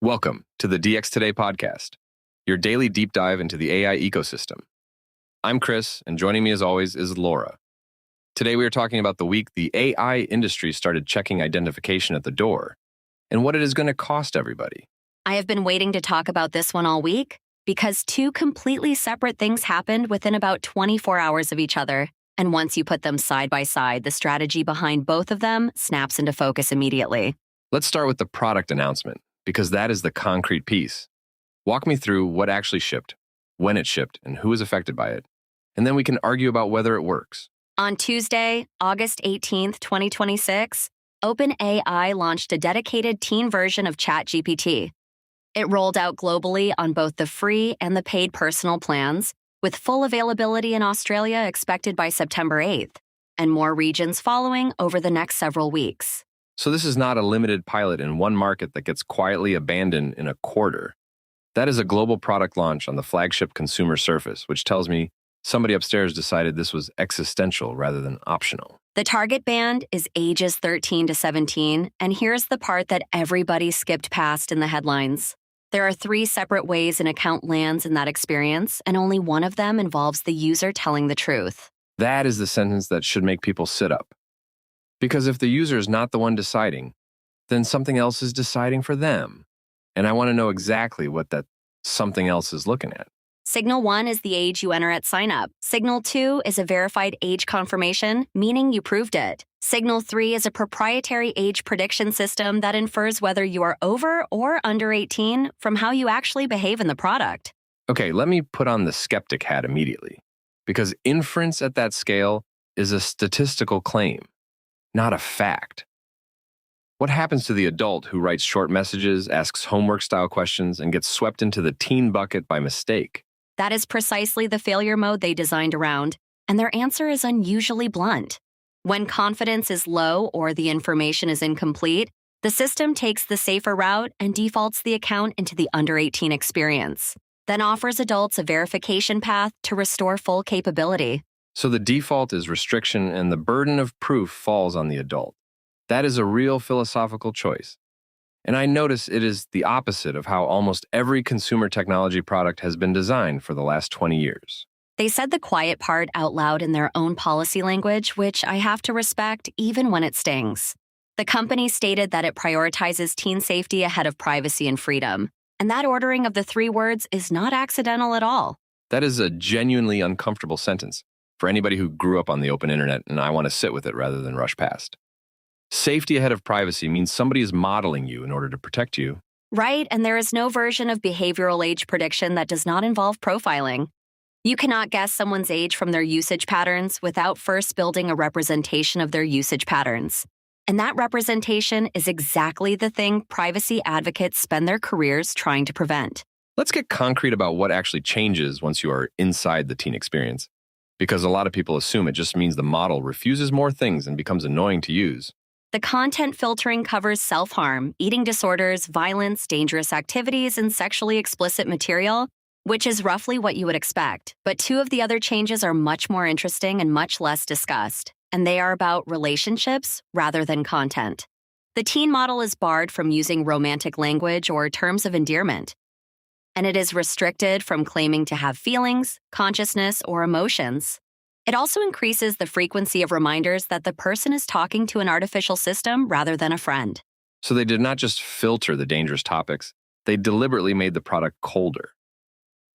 Welcome to the DX Today podcast, your daily deep dive into the AI ecosystem. I'm Chris, and joining me as always is Laura. Today we are talking about the week the AI industry started checking identification at the door and what it is going to cost everybody. I have been waiting to talk about this one all week because two completely separate things happened within about 24 hours of each other. And once you put them side by side, the strategy behind both of them snaps into focus immediately. Let's start with the product announcement, because that is the concrete piece. Walk me through what actually shipped, when it shipped, and who is affected by it. And then we can argue about whether it works. On Tuesday, August 18th, 2026, OpenAI launched a dedicated teen version of ChatGPT. It rolled out globally on both the free and the paid personal plans, with full availability in Australia expected by September 8th, and more regions following over the next several weeks. So this is not a limited pilot in one market that gets quietly abandoned in a quarter. That is a global product launch on the flagship consumer Surface, which tells me somebody upstairs decided this was existential rather than optional. The target band is ages 13 to 17, and here's the part that everybody skipped past in the headlines. There are 3 separate ways an account lands in that experience, and only one of them involves the user telling the truth. That is the sentence that should make people sit up. Because if the user is not the one deciding, then something else is deciding for them. And I want to know exactly what that something else is looking at. Signal 1 is the age you enter at signup. Signal 2 is a verified age confirmation, meaning you proved it. Signal 3 is a proprietary age prediction system that infers whether you are over or under 18 from how you actually behave in the product. Okay, let me put on the skeptic hat immediately. Because inference at that scale is a statistical claim, not a fact. What happens to the adult who writes short messages, asks homework-style questions, and gets swept into the teen bucket by mistake? That is precisely the failure mode they designed around, and their answer is unusually blunt. When confidence is low or the information is incomplete, the system takes the safer route and defaults the account into the under 18 experience, then offers adults a verification path to restore full capability. So the default is restriction and the burden of proof falls on the adult. That is a real philosophical choice. And I notice it is the opposite of how almost every consumer technology product has been designed for the last 20 years. They said the quiet part out loud in their own policy language, which I have to respect even when it stings. The company stated that it prioritizes teen safety ahead of privacy and freedom. And that ordering of the 3 words is not accidental at all. That is a genuinely uncomfortable sentence for anybody who grew up on the open internet, and I want to sit with it rather than rush past. Safety ahead of privacy means somebody is modeling you in order to protect you. Right, and there is no version of behavioral age prediction that does not involve profiling. You cannot guess someone's age from their usage patterns without first building a representation of their usage patterns. And that representation is exactly the thing privacy advocates spend their careers trying to prevent. Let's get concrete about what actually changes once you are inside the teen experience, because a lot of people assume it just means the model refuses more things and becomes annoying to use. The content filtering covers self-harm, eating disorders, violence, dangerous activities, and sexually explicit material, which is roughly what you would expect. But 2 of the other changes are much more interesting and much less discussed, and they are about relationships rather than content. The teen model is barred from using romantic language or terms of endearment, and it is restricted from claiming to have feelings, consciousness, or emotions. It also increases the frequency of reminders that the person is talking to an artificial system rather than a friend. So they did not just filter the dangerous topics, they deliberately made the product colder.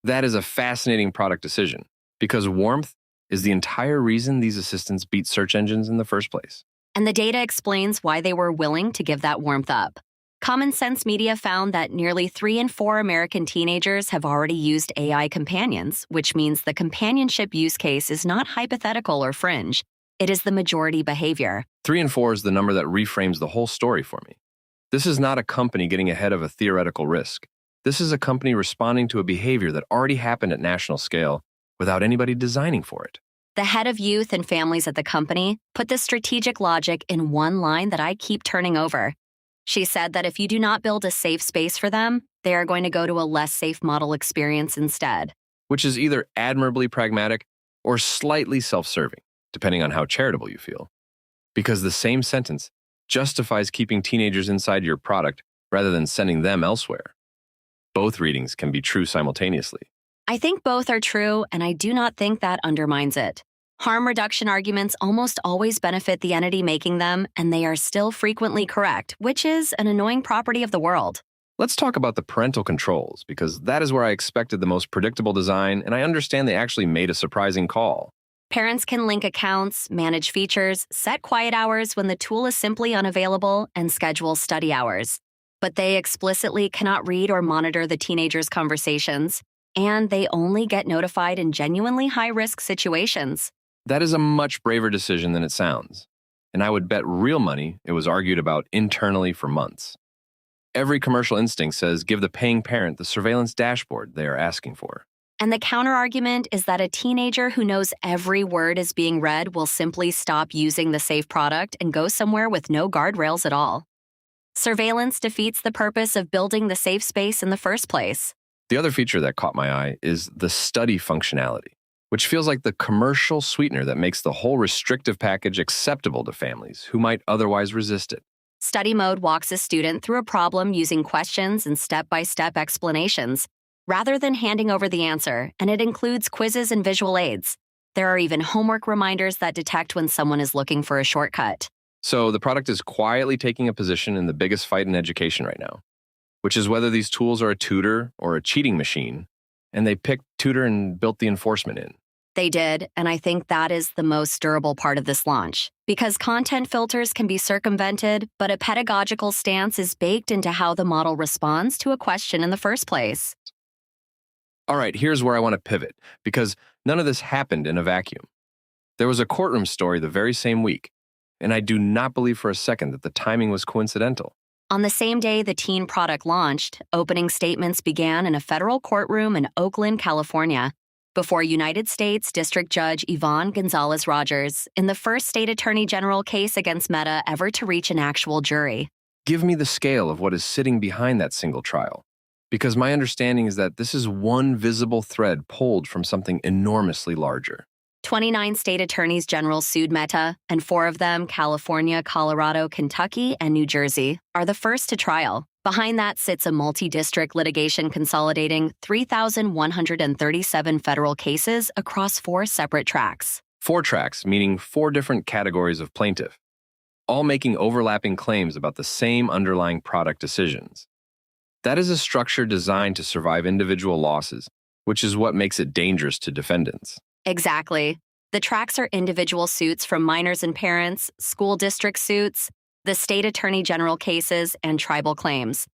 That is a fascinating product decision, because warmth is the entire reason these assistants beat search engines in the first place. And the data explains why they were willing to give that warmth up. Common Sense Media found that nearly 3 in 4 American teenagers have already used AI companions, which means the companionship use case is not hypothetical or fringe. It is the majority behavior. 3 in 4 is the number that reframes the whole story for me. This is not a company getting ahead of a theoretical risk. This is a company responding to a behavior that already happened at national scale without anybody designing for it. The head of youth and families at the company put this strategic logic in one line that I keep turning over. She said that if you do not build a safe space for them, they are going to go to a less safe model experience instead. Which is either admirably pragmatic or slightly self-serving, depending on how charitable you feel. Because the same sentence justifies keeping teenagers inside your product rather than sending them elsewhere. Both readings can be true simultaneously. I think both are true, and I do not think that undermines it. Harm reduction arguments almost always benefit the entity making them, and they are still frequently correct, which is an annoying property of the world. Let's talk about the parental controls, because that is where I expected the most predictable design, and I understand they actually made a surprising call. Parents can link accounts, manage features, set quiet hours when the tool is simply unavailable, and schedule study hours. But they explicitly cannot read or monitor the teenager's conversations, and they only get notified in genuinely high-risk situations. That is a much braver decision than it sounds, and I would bet real money it was argued about internally for months. Every commercial instinct says give the paying parent the surveillance dashboard they are asking for. And the counterargument is that a teenager who knows every word is being read will simply stop using the safe product and go somewhere with no guardrails at all. Surveillance defeats the purpose of building the safe space in the first place. The other feature that caught my eye is the study functionality, which feels like the commercial sweetener that makes the whole restrictive package acceptable to families who might otherwise resist it. Study mode walks a student through a problem using questions and step-by-step explanations, rather than handing over the answer, and it includes quizzes and visual aids. There are even homework reminders that detect when someone is looking for a shortcut. So the product is quietly taking a position in the biggest fight in education right now, which is whether these tools are a tutor or a cheating machine, and they picked tutor and built the enforcement in. They did, and I think that is the most durable part of this launch, because content filters can be circumvented, but a pedagogical stance is baked into how the model responds to a question in the first place. All right, here's where I want to pivot, because none of this happened in a vacuum. There was a courtroom story the very same week, and I do not believe for a second that the timing was coincidental. On the same day the teen product launched, opening statements began in a federal courtroom in Oakland, California, before United States District Judge Yvonne Gonzalez-Rogers in the first state attorney general case against Meta ever to reach an actual jury. Give me the scale of what is sitting behind that single trial, because my understanding is that this is one visible thread pulled from something enormously larger. 29 state attorneys general sued Meta, and 4 of them, California, Colorado, Kentucky, and New Jersey, are the first to trial. Behind that sits a multi-district litigation consolidating 3,137 federal cases across 4 separate tracks. 4 tracks, meaning 4 different categories of plaintiff, all making overlapping claims about the same underlying product decisions. That is a structure designed to survive individual losses, which is what makes it dangerous to defendants. Exactly. The tracks are individual suits from minors and parents, school district suits, the state attorney general cases, and tribal claims.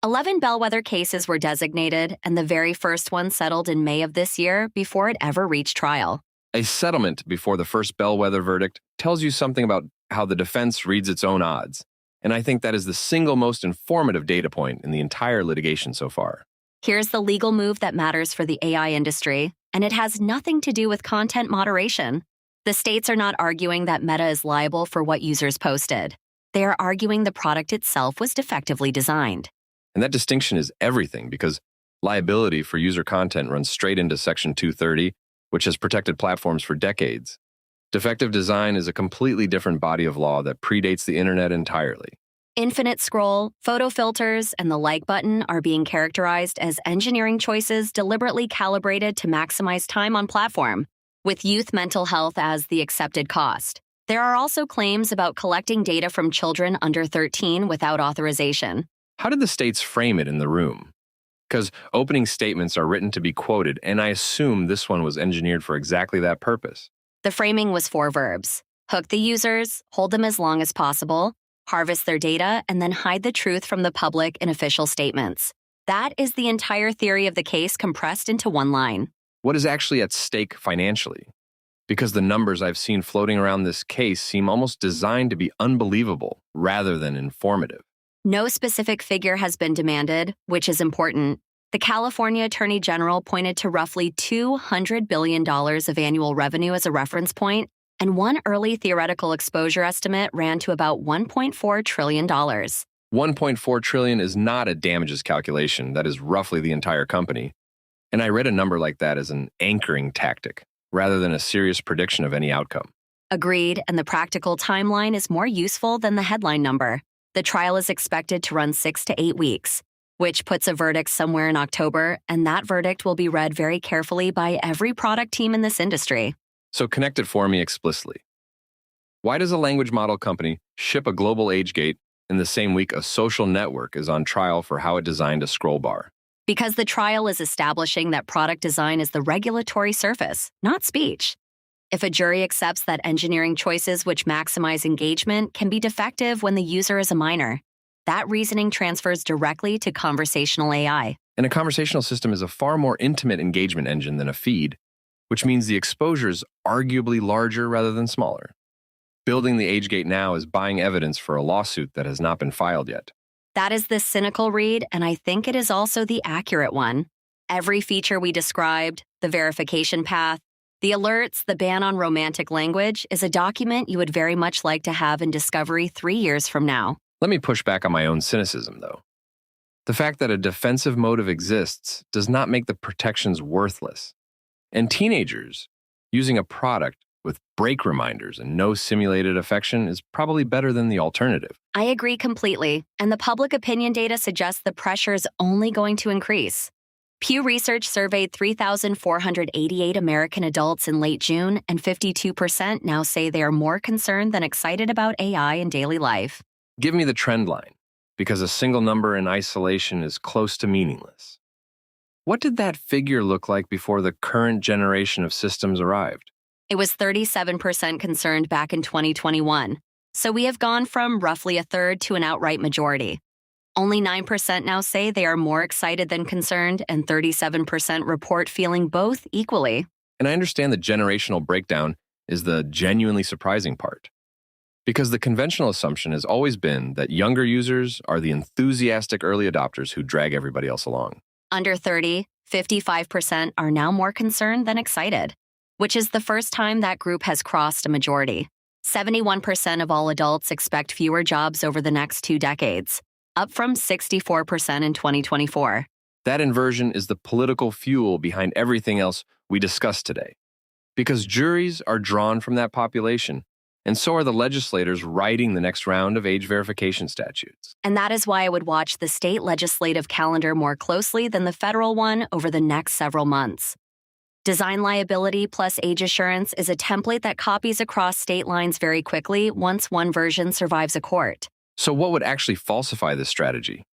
11 bellwether cases were designated, and the very first one settled in May of this year before it ever reached trial. A settlement before the first bellwether verdict tells you something about how the defense reads its own odds, and I think that is the single most informative data point in the entire litigation so far. Here's the legal move that matters for the AI industry, and it has nothing to do with content moderation. The states are not arguing that Meta is liable for what users posted. They are arguing the product itself was defectively designed. And that distinction is everything, because liability for user content runs straight into Section 230, which has protected platforms for decades. Defective design is a completely different body of law that predates the internet entirely. Infinite scroll, photo filters, and the like button are being characterized as engineering choices deliberately calibrated to maximize time on platform, with youth mental health as the accepted cost. There are also claims about collecting data from children under 13 without authorization. How did the states frame it in the room? Because opening statements are written to be quoted, and I assume this one was engineered for exactly that purpose. The framing was 4 verbs: hook the users, hold them as long as possible, harvest their data, and then hide the truth from the public in official statements. That is the entire theory of the case compressed into one line. What is actually at stake financially? Because the numbers I've seen floating around this case seem almost designed to be unbelievable rather than informative. No specific figure has been demanded, which is important. The California Attorney General pointed to roughly $200 billion of annual revenue as a reference point, and one early theoretical exposure estimate ran to about $1.4 trillion. $1.4 trillion is not a damages calculation. That is roughly the entire company. And I read a number like that as an anchoring tactic, rather than a serious prediction of any outcome. Agreed, and the practical timeline is more useful than the headline number. The trial is expected to run 6 to 8 weeks, which puts a verdict somewhere in October, and that verdict will be read very carefully by every product team in this industry. So connect it for me explicitly. Why does a language model company ship a global age gate in the same week a social network is on trial for how it designed a scroll bar? Because the trial is establishing that product design is the regulatory surface, not speech. If a jury accepts that engineering choices which maximize engagement can be defective when the user is a minor, that reasoning transfers directly to conversational AI. And a conversational system is a far more intimate engagement engine than a feed, which means the exposure is arguably larger rather than smaller. Building the age gate now is buying evidence for a lawsuit that has not been filed yet. That is the cynical read, and I think it is also the accurate one. Every feature we described, the verification path, the alerts, the ban on romantic language, is a document you would very much like to have in discovery 3 years from now. Let me push back on my own cynicism, though. The fact that a defensive motive exists does not make the protections worthless. And teenagers using a product with break reminders and no simulated affection is probably better than the alternative. I agree completely, and the public opinion data suggests the pressure is only going to increase. Pew Research surveyed 3,488 American adults in late June, and 52% now say they are more concerned than excited about AI in daily life. Give me the trend line, because a single number in isolation is close to meaningless. What did that figure look like before the current generation of systems arrived? It was 37% concerned back in 2021, so we have gone from roughly a third to an outright majority. Only 9% now say they are more excited than concerned, and 37% report feeling both equally. And I understand the generational breakdown is the genuinely surprising part. Because the conventional assumption has always been that younger users are the enthusiastic early adopters who drag everybody else along. Under 30, 55% are now more concerned than excited, which is the first time that group has crossed a majority. 71% of all adults expect fewer jobs over the next 2 decades, up from 64% in 2024. That inversion is the political fuel behind everything else we discussed today. Because juries are drawn from that population, and so are the legislators writing the next round of age verification statutes. And that is why I would watch the state legislative calendar more closely than the federal one over the next several months. Design liability plus age assurance is a template that copies across state lines very quickly once one version survives a court. So what would actually falsify this strategy?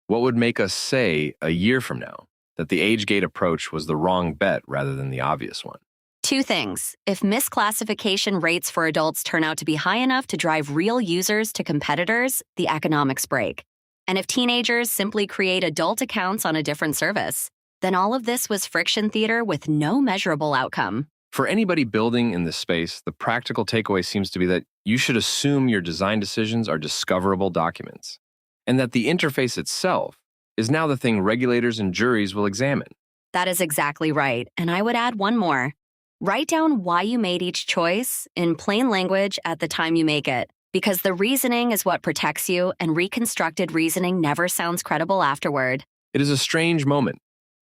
What would make us say a year from now that the age gate approach was the wrong bet rather than the obvious one? 2 things. If misclassification rates for adults turn out to be high enough to drive real users to competitors, the economics break. And if teenagers simply create adult accounts on a different service, then all of this was friction theater with no measurable outcome. For anybody building in this space, the practical takeaway seems to be that you should assume your design decisions are discoverable documents, and that the interface itself is now the thing regulators and juries will examine. That is exactly right, and I would add one more. Write down why you made each choice in plain language at the time you make it, because the reasoning is what protects you, and reconstructed reasoning never sounds credible afterward. It is a strange moment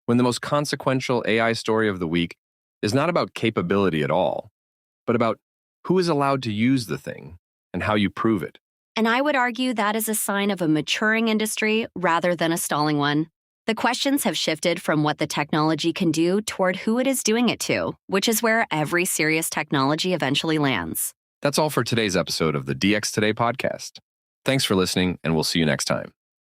when the most consequential AI story of the week is not about capability at all, but about who is allowed to use the thing and how you prove it. And I would argue that is a sign of a maturing industry rather than a stalling one. The questions have shifted from what the technology can do toward who it is doing it to, which is where every serious technology eventually lands. That's all for today's episode of the DX Today podcast. Thanks for listening, and we'll see you next time.